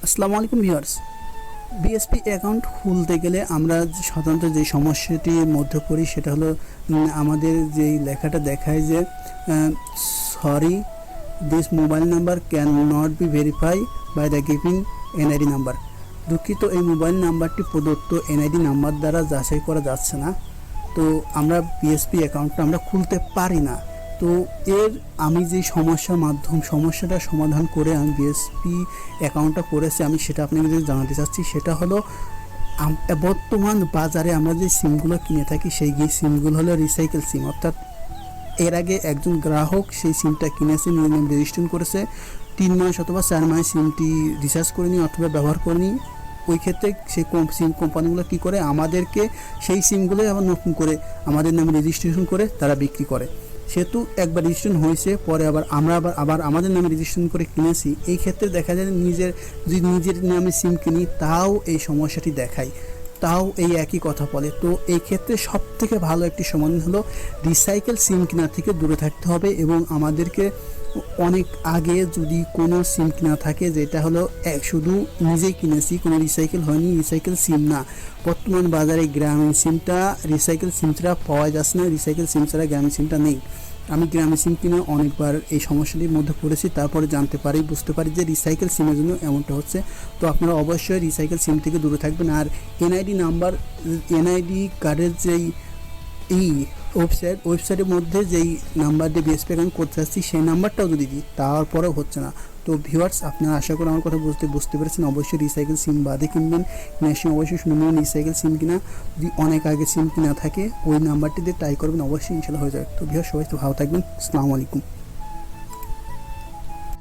আসসালামু আলাইকুম viewers. BSP account খুলতে গেলে আমরা সাধারণত যে সমস্যাটির মধ্যে পড়ি সেটা হলো আমাদের যেই লেখাটা দেখায় যে sorry this mobile number can not be verify by the giving NID number. দুঃখিত, এই মোবাইল নাম্বারটি প্রদত্ত এনআইডি নাম্বার দ্বারা যাচাই করা যাচ্ছে না। তো আমরা বিএসপি অ্যাকাউন্টটা আমরা খুলতে পারি না। তো আমি যে সমস্যাটা সমাধান করে আমি বিএসপি অ্যাকাউন্টটা করেছি, আমি সেটা আপনাকে যদি জানাতে চাচ্ছি। সেটা হলো বর্তমান বাজারে আমরা যে সিমগুলো কিনে থাকি সেই সিমগুলো হলো রিসাইকেল সিম, অর্থাৎ এর আগে একজন গ্রাহক সেই সিমটা কিনেছে, নিয়ে রেজিস্ট্রেশন করেছে, 3 মাস অথবা 4 মাস সিমটি রিচার্জ করেনি অথবা ব্যবহার করেনি। ওই ক্ষেত্রে সেই সিম কোম্পানিগুলো কী করে, আমাদেরকে সেই সিমগুলোই আবার নতুন করে আমাদের নামে রেজিস্ট্রেশন করে তারা বিক্রি করে। সেহেতু একবার রেজিস্ট্রেশন হয়েছে, পরে আমরা আবার আমাদের নামে রেজিস্ট্রেশন করে কিনেছি। এই ক্ষেত্রে দেখা যায় যদি নিজের নামে সিম কিনি তাও এই সমস্যাটি দেখায়, তাও এই একই কথা বলে। তো এই ক্ষেত্রে সবথেকে ভালো একটি সমাধান হলো রিসাইকেল সিম কেনার থেকে দূরে থাকতে হবে এবং আমাদেরকে অনেক আগে যদি কোনো সিম কেনা থাকে যেটা হলো শুধু নিজেই কিনেছি, কোনো রিসাইকেল হয়নি, রিসাইকেল সিম না, বর্তমান বাজারে গ্রামীণ সিমটা রিসাইকেল সিম ছাড়া পাওয়া যাচ্ছে না, রিসাইকেল সিম ছাড়া গ্রামীণ সিমটা নেই। আমি গ্রামীণ সিম কিনে অনেকবার এই সমস্যাটির মধ্যে পড়েছি, তারপরে বুঝতে পারি যে রিসাইকেল সিমের জন্য এমনটা হচ্ছে। তো আপনারা অবশ্যই রিসাইকেল সিম থেকে দূরে থাকবেন। আর এনআইডি কার্ডের যেই ওয়েবসাইটের মধ্যে যেই নাম্বার দিয়ে বিএসপি অ্যাকাউন্ট করতে চাচ্ছি সেই নাম্বারটাও যদি দিই তারপরেও হচ্ছে না। তো ভিউয়ার্স, আপনারা আশা করি আমার কথা বুঝতে পেরেছেন। অবশ্যই রিসাইকেল সিম বাদে কিনবেন, কেনার সময় অবশ্যই শুনবেন রিসাইকেল সিম কিনা। যদি অনেক আগে সিম কিনা থাকে ওই নাম্বারটি দিয়ে ট্রাই করবেন, অবশ্যই ইনশাল্লাহ হয়ে যাবে। তো ভিউয়ার্স, সবাই তো ভালো থাকবেন। আসসালামু আলাইকুম।